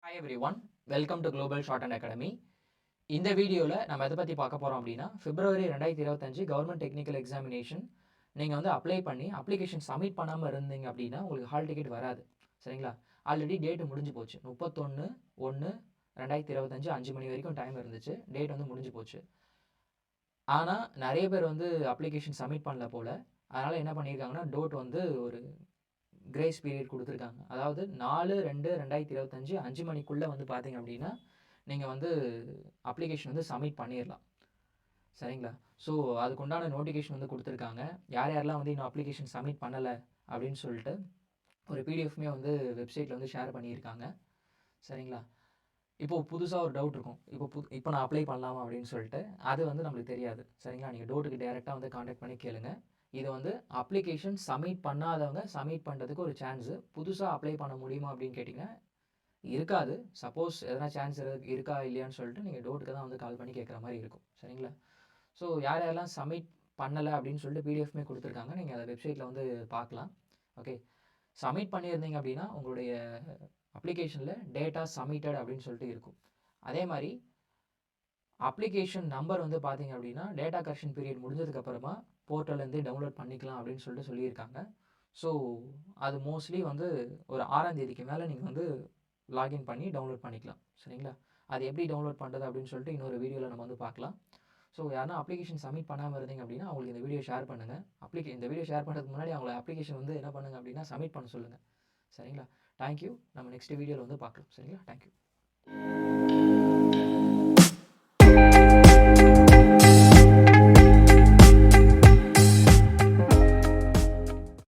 Hi every one, welcome to global short and academy. இந்த வீடியோவில் நம்ம எதை பற்றி பார்க்க போகிறோம் அப்படின்னா, பிப்ரவரி 2025 கவர்மெண்ட் டெக்னிக்கல் எக்ஸாமினேஷன் நீங்கள் வந்து அப்ளை பண்ணி அப்ளிகேஷன் சப்மிட் பண்ணாமல் இருந்தீங்க அப்படின்னா உங்களுக்கு ஹால் டிக்கெட் வராது. சரிங்களா? ஆல்ரெடி டேட்டு முடிஞ்சு போச்சு. 31/1/2025 5 மணி வரைக்கும் டைம் இருந்துச்சு. டேட் வந்து முடிஞ்சு போச்சு. ஆனால் நிறைய பேர் வந்து அப்ளிகேஷன் சப்மிட் பண்ணல போல். அதனால் என்ன பண்ணியிருக்காங்கன்னா, டோட் வந்து ஒரு கிரேஸ் பீரியட் கொடுத்துருக்காங்க. அதாவது 4/2/2025 5 மணிக்குள்ளே வந்து பார்த்தீங்க அப்படின்னா நீங்கள் வந்து அப்ளிகேஷன் வந்து சப்மிட் பண்ணிடலாம். சரிங்களா? ஸோ அதுக்குண்டான நோட்டிஃபிகேஷன் வந்து கொடுத்துருக்காங்க. யாரெல்லாம் வந்து இன்னும் அப்ளிகேஷன் சப்மிட் பண்ணலை அப்படின்னு சொல்லிட்டு ஒரு பிடிஎஃப்மே வந்து வெப்சைட்டில் வந்து ஷேர் பண்ணியிருக்காங்க. சரிங்களா? இப்போது புதுசாக ஒரு டவுட் இருக்கும். இப்போ நான் அப்ளை பண்ணலாமா அப்படின்னு சொல்லிட்டு. அது வந்து நம்மளுக்கு தெரியாது. சரிங்களா? நீங்கள் டோட்டுக்கு டேரெக்டாக வந்து காண்டாக்ட் பண்ணி கேளுங்க. இது வந்து அப்ளிகேஷன் சப்மிட் பண்ணாதவங்க சப்மிட் பண்ணுறதுக்கு ஒரு சான்ஸு. புதுசாக அப்ளை பண்ண முடியுமா அப்படின்னு கேட்டிங்கன்னா இருக்காது. சப்போஸ் எதனா சான்ஸ் இருக்கா இல்லையான்னு சொல்லிட்டு நீங்கள் டோட்டுக்கு தான் வந்து கால் பண்ணி கேட்குற மாதிரி இருக்கும். சரிங்களா? ஸோ யாரெல்லாம் சப்மிட் பண்ணலை அப்படின்னு சொல்லிட்டு பிடிஎஃப்மே கொடுத்துருக்காங்க. நீங்கள் அதை வெப்சைட்டில் வந்து பார்க்கலாம். ஓகே, சப்மிட் பண்ணியிருந்தீங்க அப்படின்னா உங்களுடைய அப்ளிகேஷனில் டேட்டா சப்மிட்டட் அப்படின்னு சொல்லிட்டு இருக்கும். அதே மாதிரி அப்ளிகேஷன் நம்பர் வந்து பார்த்தீங்க அப்படின்னா டேட்டா கரெக்ஷன் பீரியட் முடிஞ்சதுக்கப்புறமா போர்ட்டல்லேருந்தே டவுன்லோட் பண்ணிக்கலாம் அப்படின்னு சொல்லிட்டு சொல்லியிருக்காங்க. ஸோ அது மோஸ்ட்லி வந்து ஒரு 6ஆம் தேதிக்கு மேலே நீங்கள் வந்து லாகின் பண்ணி டவுன்லோட் பண்ணிக்கலாம். சரிங்களா? அது எப்படி டவுன்லோட் பண்ணுறது அப்படின்னு சொல்லிட்டு இன்னொரு வீடியோவில் நம்ம வந்து பார்க்கலாம். ஸோ யாருன்னா அப்ளிகேஷன் சப்மிட் பண்ணாமல் இருந்தீங்க அப்படின்னா அவங்களுக்கு இந்த வீடியோ ஷேர் பண்ணுங்கள். இந்த வீடியோ ஷேர் பண்ணுறதுக்கு முன்னாடி அவங்கள அப்ளிகேஷன் வந்து என்ன பண்ணுங்கள் அப்படின்னா சப்மிட் பண்ண சொல்லுங்கள். சரிங்களா? தேங்க்யூ. நம்ம நெக்ஸ்ட் வீடியோவில் வந்து பார்க்கலாம். சரிங்களா? தேங்க்யூ.